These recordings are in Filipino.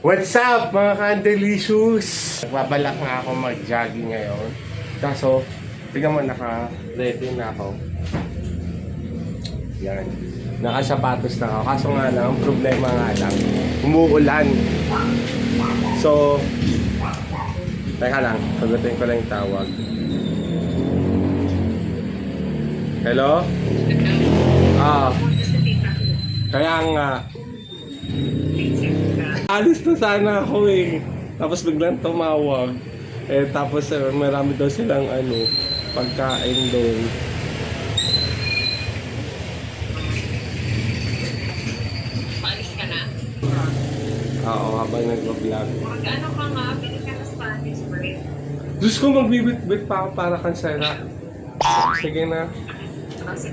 What's up mga ka-delicious? Nagbabalak nga ako mag-jogging ngayon. Kaso, tingnan mo, naka-ready na ako. Yan. Nakasapatos na ako. Kaso nga lang, problema nga lang, umuulan. So, teka lang, sagutin ko lang yung tawag. Hello? Kaya nga, alis na sana ako eh. Tapos biglang tumawag. Tapos marami daw silang pagkain doon. Palis ka na? Oo, habang nag-vlog. Mag-ano ka nga, pili ka na Spanish bread. Diyos ko, magbibit-bit pa ako para kang sara. Sige na. Kasi,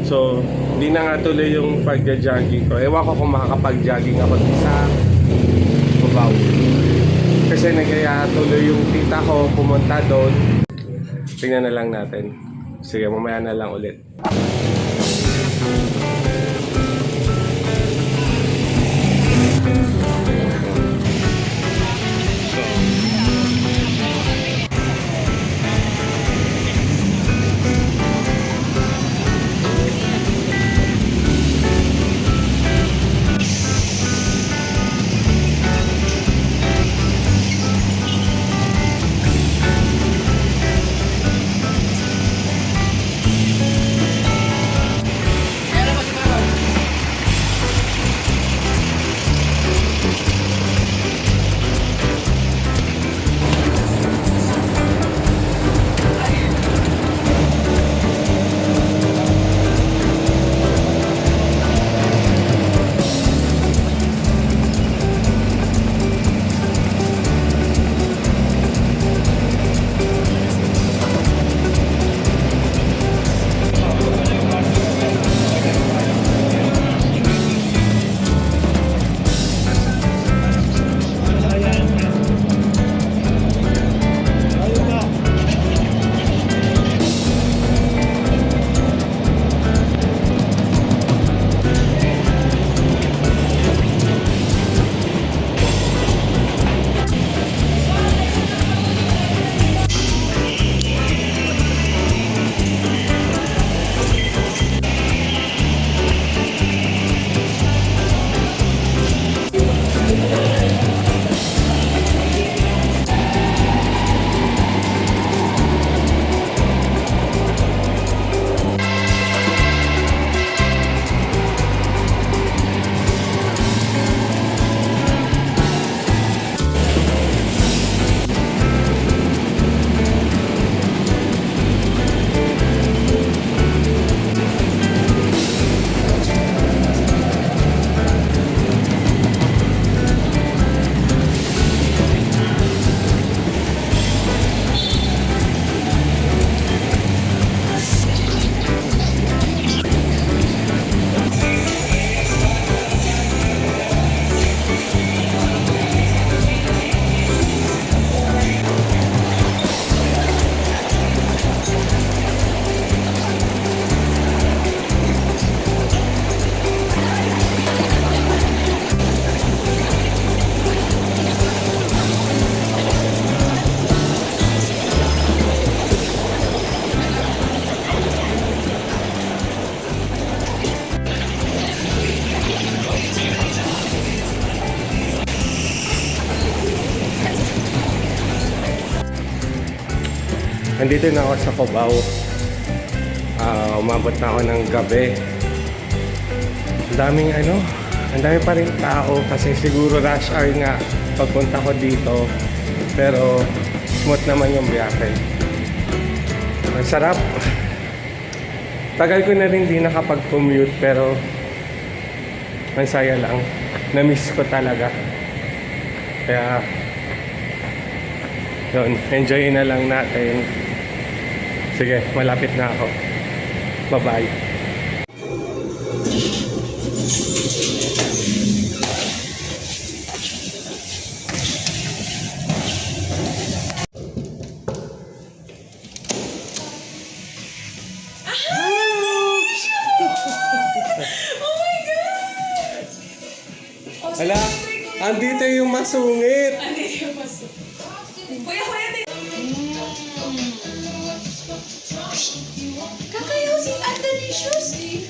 So, hindi na nga tuloy yung pag-jogging ko. Ewan ko kung makakapag-jogging ako sa Cubao. Kasi nagaya tuloy yung tita ko pumunta doon. Tingnan na lang natin. Sige, mamaya na lang ulit. Nandito na ako sa Cubao. Umabot na ako ng gabi. Ang dami pa rin tao kasi siguro rush hour nga pagpunta ko dito. Pero smooth naman yung biyahe. Ang sarap. Tagal ko na rin di nakapag-commute pero ang saya lang. Na-miss ko talaga. Kaya yun, enjoy na lang natin. Sige, malapit na ako. Bye-bye. Ala, andito yung masungit. Kuya, kakayosin, ang delicious!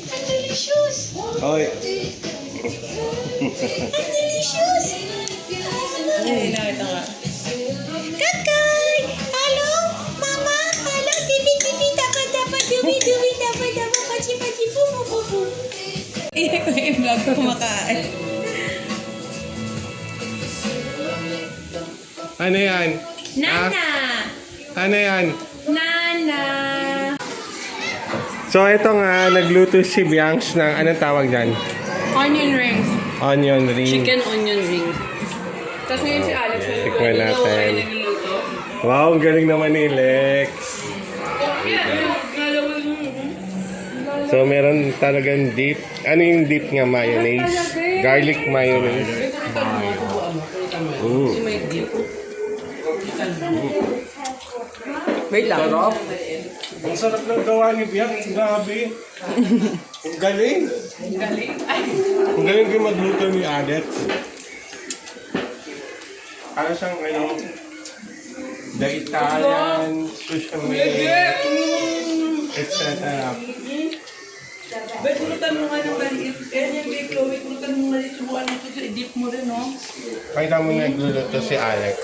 Ang delicious! Hoy, Ang delicious! Ay, nakita nga. Kakay! Hello? Mama? Hello? Tibi, tibi, dapat, dapat, dubi, dubi, dapat, dapat, pachi, pachi, fufu, fufu. Iyak ko yung vlog ko kumakain. ano yan? Nana! Ano yan? Nana! So, ito nga, nagluto si Bianx ng, anong tawag dyan? Onion rings. Onion ring. Chicken onion rings. Tapos ngayon si Alex na Tikman natin. Wow, ang galing naman ni Lex. So, meron talagang dip. Ano yung dip nga? Mayonnaise? Garlic mayonnaise. Wait lang. Sarap. Ang sarap ng gawa ni Bianx. Grabe. Ang galing. Ang galing yung magluto ni Alex. Para siyang the Italian sushi made. It's sarap. Bet, kulutan mo nga ng maliit. Yan yung kay Chloe, kulutan mo maliit. Subukan mo ito sa i-dip mo rin, no? Pakita mo nagluluto si Alex.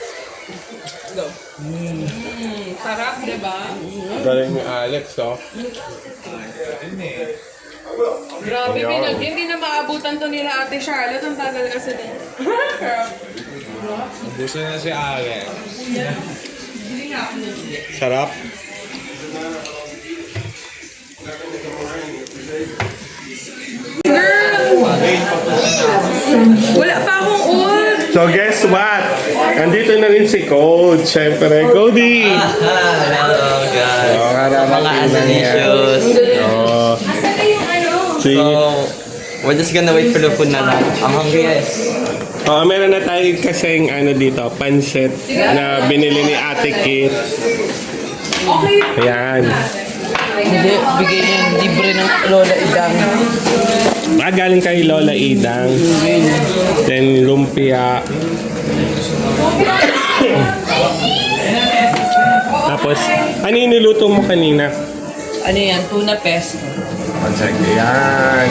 Sarap, diba? Galing ni Alex, oh. Grabe, Ayun. hindi na maabutan to nila Ate Charlotte. Ang tagal kasi din. Gusto na si Alex. Sarap. Wala pa akong old. So guess what? Andito na rin si Coach. Siyempre, Cody. Hello guys. Oh, Sa mga kararating lang yan. delicious. Oh. Asa na yung ano? Si, We're just gonna wait for the food na lang. I'm hungry guys. oh, meron na tayo kasing ano dito, pansit na binili ni Ate Kit. Okay. Ayan. Hindi, bigay yung libre ng Lola Idang. Galing kay Lola Idang. Then lumpia. Tapos, ano yung niluto mo kanina? Ano yan? Tuna pesto. Check. Ayan.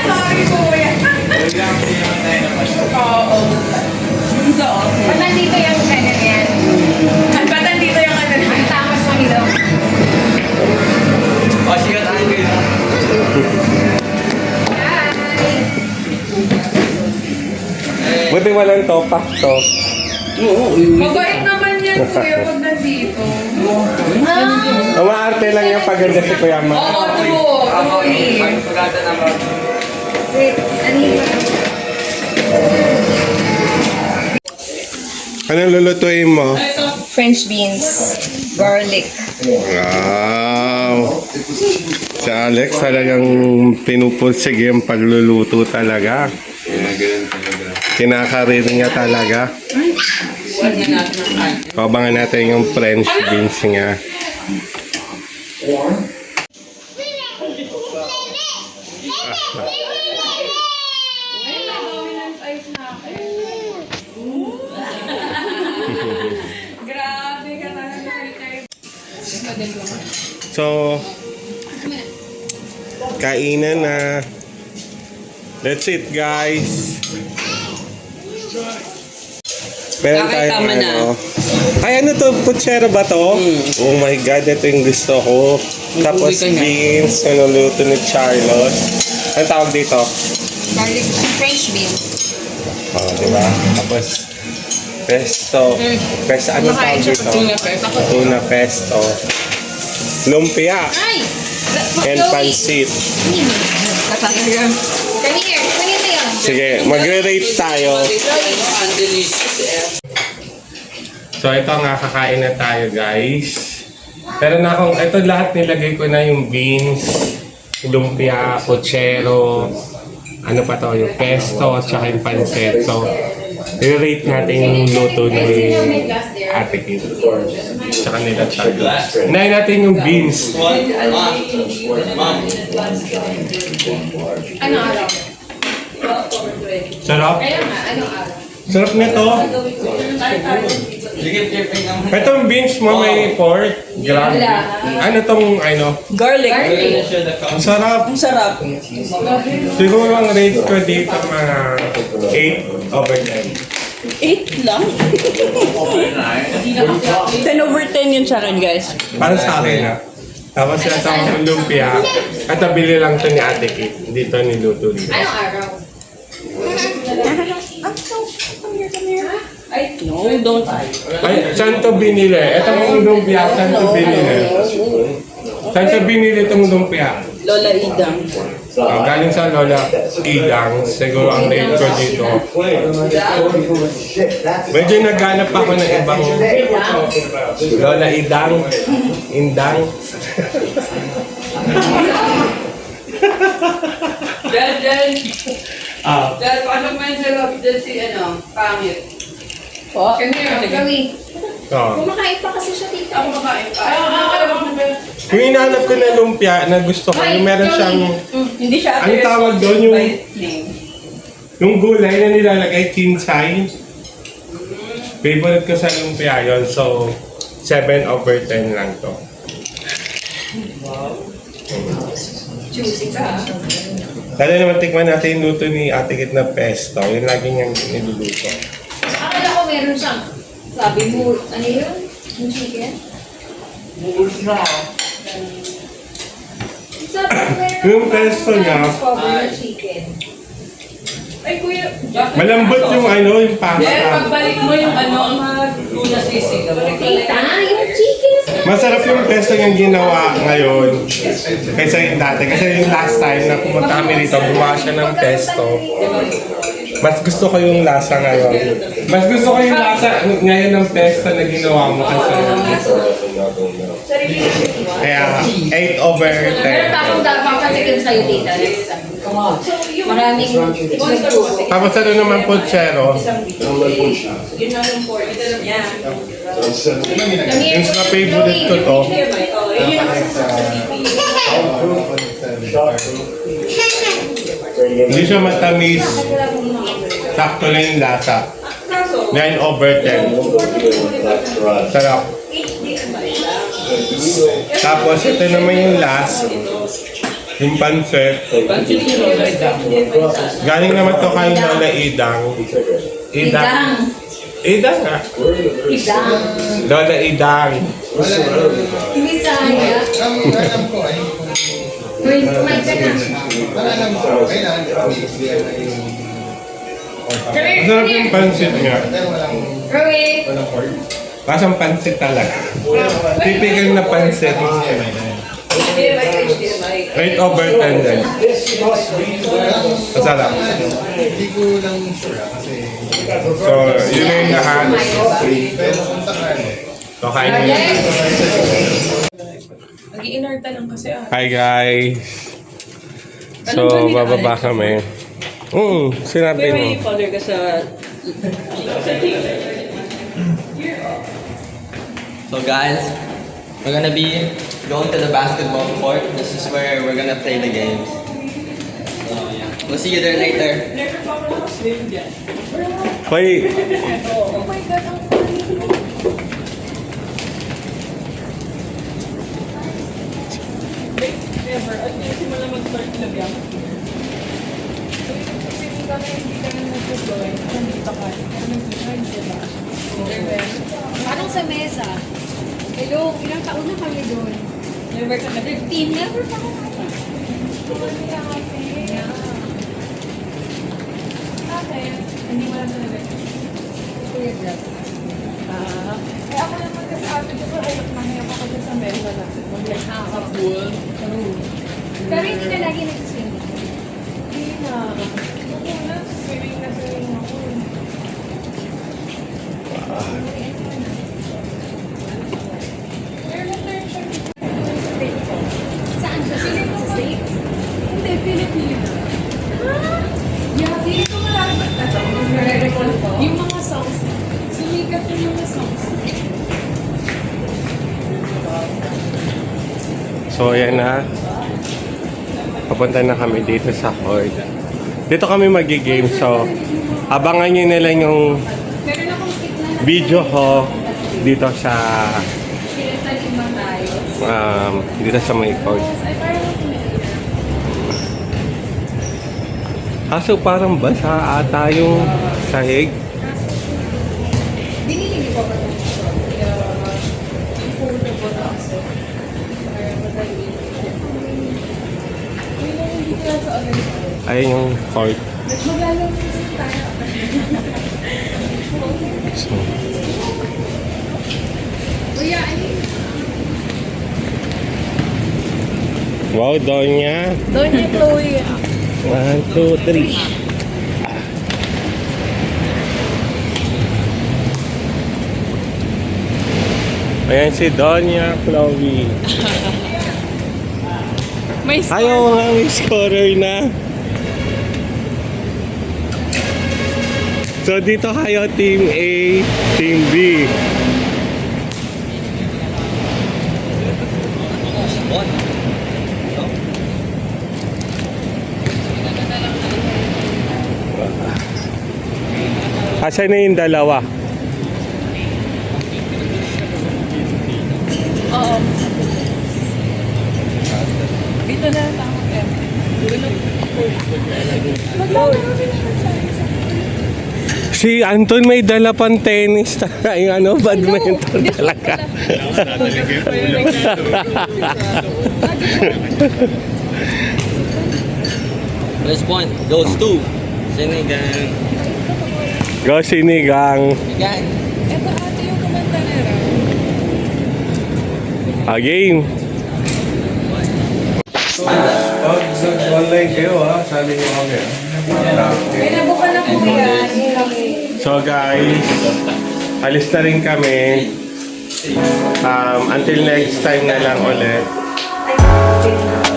Sorry, kuya. Oo. Ba't nandito yung ano yan? Ba't nandito yung ano? Ang tamas mo nito. Oh, she got angry. Buti walang topak to. Mabait naman yan, kuya, pag nandito. Umaarte lang yung paganda si Kuya Ma. Oo, true. Oo, eh. Wait, ano yun? Anong lulutuin mo? French beans, garlic. Wow! Si Alex talagang pinupursige yung pagluluto talaga. Kinakarir niya talaga. Pabangan natin yung French beans niya. Grabe ka talaga. So, kainan na. That's it, guys. Meron Okay, tayong tama na. ano. Ay, ano to? Putsero ba to? Oh my God, ito yung gusto ko. Tapos ka niya. beans, niluluto ni Charlotte. Ano tawag dito? Garlic, French beans. Oh, di ba? Tapos, pesto. Pesto, ano tawag dito? Tuna pesto. Tuna pesto. Lumpia. Ay! And pansit. Come here. Kunin mo yun. Sige, magre-rate tayo. Ang delicious eh. So ito nga, kakain na tayo guys. Pero na akong, ito lahat nilagay ko na yung beans, lumpia, pochero, ano pa to, yung pesto, at saka yung pancit. So, i-rate natin yung luto ni Ate Kim. Tsaka nila tayo. Unahin natin yung beans. Ano araw? Sarap. Kaya nga, anong araw? Sarap nito. Itong beans mo may pork. Grabe. Ano tong ano? Garlic. Ang sarap. Ang sarap. Siguro ang rate ko dito mga 8 over 10. 8 lang. 10 over 10 yun sa akin, guys. Para sa akin ha. Tapos sa itong lumpia. At nabili lang to ni Ate Kate. Dito niluto dito. Anong araw? No, don't. Ay, saan to binili? Itong lumpia, saan to binili? Saan to binili itong lumpia? Lola Idang. Galing sa Lola Idang. Siguro ang rate ko dito. Medyo naghanap ako ng ibang Lola Idang. Indang. Dahil, Ah, paano mo yung sarap dyan si, pangit? Po? Gawin. oh. Kumakain pa kasi siya dito. Ako makain pa. Yung hinahanap ko na lumpia na gusto ko, yung meron siyang, Hindi siya. Ang tawag doon yung- by name. yung gulay na nilalagay, kinsay. Favorite ko sa lumpia yon, so 7 over 10 lang to. Juicy ka. Lalo naman tikman natin yung luto ni Ate Kit na pesto, yung lagi niyang niluluto. Akala ko meron siyang, sabi mo, ano yun? Yung chicken? Sabi ko meron Yung pesto niya, discover yung chicken. Ay, kuya. malambot yung ano, yung Yeah, pasta. pagbalik mo yung tuna sisig. Tita, yung chicken is Masarap yung pesto niyang ginawa ngayon kaysa yung dati. Kasi yung last time na pumunta kami dito, gumawa siya ng pesto. Mas gusto ko yung lasa ngayon. Mas gusto ko yung lasa ngayon ng pesto na ginawa mo kaysa yung dito. Kaya 8 over Meron 10. pa akong papatikim sa'yo, tita. Next time. Maraming itlog. Tapos ano naman po, Chero? Yun lang yung pork. Yeah. Yung sa favorite ko to, hindi siya matamis. Sakto lang yung lasa. 9 over 10. Sarap. Tapos ito naman yung last. Yung pancit. Galing naman to kay Lola Idang. Idang. Idang nga. Idang. Lola Idang. Bisaya. Alam ko ay Uy, kumain ka na. alam ko kailangan Masarap yung pancit niya. pero walang Roy. cord. Kasang pancit talaga. Typical na pancit. 8 over 10 din. Masarap. Hindi ko lang sure kasi So, yun na yung lahat. pero kung sakali So, kain nyo. Nag-iinarta lang kasi Hi guys. So, bababa kami. Sinabi Pero mo. may follow ka sa... So guys, we're gonna be going to the basketball court. This is where we're gonna play the games. So yeah, we'll see you there later. Hoy, Never. At least mo lang mag-start na biyak. Hindi ka na nag-join. Nandito ka. Nag-join sila. Anong sa mesa? Hello, ilang taon na kami doon? Never ka na. 15, never pa ako. Bakit? Hindi mo lang talaga. Kuya Jeff. Eh ako naman kasi ate ko ay mahirap ako dyan sa mesa natin. Mag-pool. Pero hindi na lagi nagsiswimming. Hindi na. Una, swimming na swimming ako. Pero na-turn siya. Saan siya? Sa state? Hindi, Philippines. Yeah, feeling ko marami. Yung mga songs. Sumikat yung mga songs. So, ayan na. Papunta na kami dito sa Horde. Dito kami magigame. So, abangan nyo na lang yung Meron akong stick na video ko dito sa pinataliman tayo. dito sa may court. Ay, parang Kaso parang basa ata yung sahig. binili niyo pa ba ito? Yung photo ko na ako. Para madali. Uy, nung hindi ka sa agad. Ayun yung court. Maglalaro tayo. So, Kuya, ano yun? wow, Donya. Doon niya, Chloe. 1, 2, 3. Ayan si Donya Chloe. May Ayaw nga may scorer na. So dito kayo Team A, Team B. Asan na yung dalawa? Oo. Dito na lang ako. Si Anton may dala pang tennis. Yung ano, badminton talaga. First point goes to Sinigang. Go sinigang. Again. Ito ate yung kumanta na rin. Game. Online kayo ha, sabi niyo kami. May nabukan na kuya. So guys, alis na rin kami. Until next time na lang ulit.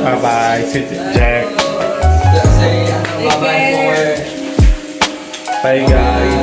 Bye-bye. Si Jack. Let's say bye-bye for Bye guys.